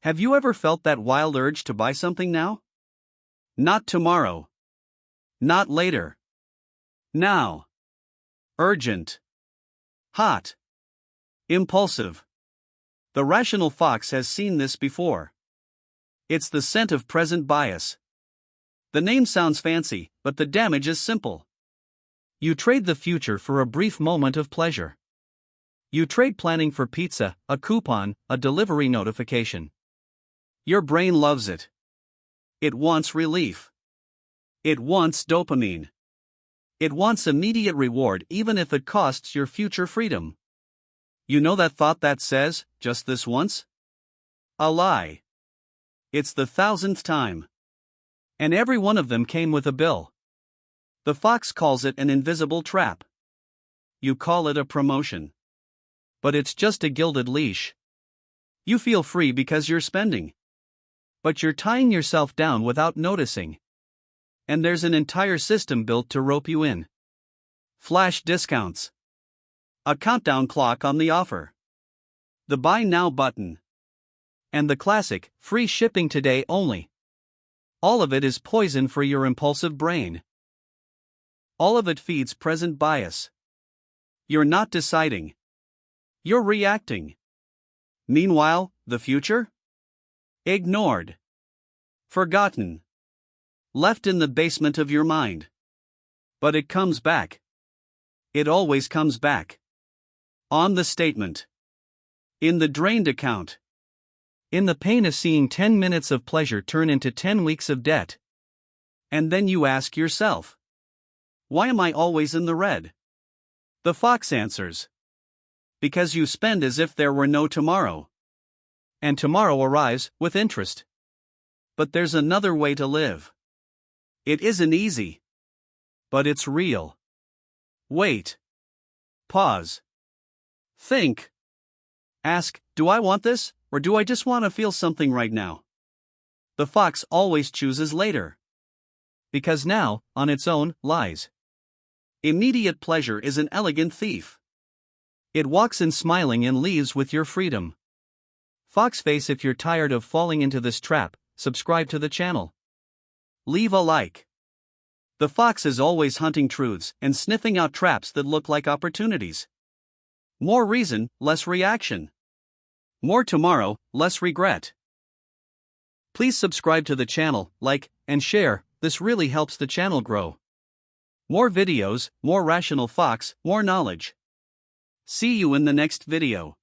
Have you ever felt that wild urge to buy something now? Not tomorrow. Not later. Now. Urgent. Hot. Impulsive. The rational fox has seen this before. It's the scent of present bias. The name sounds fancy, but the damage is simple. You trade the future for a brief moment of pleasure. You trade planning for pizza, a coupon, a delivery notification. Your brain loves it. It wants relief. It wants dopamine. It wants immediate reward even if it costs your future freedom. You know that thought that says, just this once? A lie. It's the 1,000th time. And every one of them came with a bill. The fox calls it an invisible trap. You call it a promotion. But it's just a gilded leash. You feel free because you're spending. But you're tying yourself down without noticing. And there's an entire system built to rope you in. Flash discounts. A countdown clock on the offer. The buy now button. And the classic, free shipping today only. All of it is poison for your impulsive brain. All of it feeds present bias. You're not deciding. You're reacting. Meanwhile, the future? Ignored. Forgotten. Left in the basement of your mind. But it comes back. It always comes back. On the statement. In the drained account. In the pain of seeing 10 minutes of pleasure turn into 10 weeks of debt. And then you ask yourself, why am I always in the red? The fox answers. Because you spend as if there were no tomorrow. And tomorrow arrives with interest. But there's another way to live. It isn't easy. But it's real. Wait. Pause. Think. Ask, do I want this, or do I just want to feel something right now? The fox always chooses later. Because now, on its own, lies. Immediate pleasure is an elegant thief. It walks in smiling and leaves with your freedom. Foxface, if you're tired of falling into this trap, subscribe to the channel. Leave a like. The fox is always hunting truths and sniffing out traps that look like opportunities. More reason, less reaction. More tomorrow, less regret. Please subscribe to the channel, like, and share, this really helps the channel grow. More videos, more rational fox, more knowledge. See you in the next video.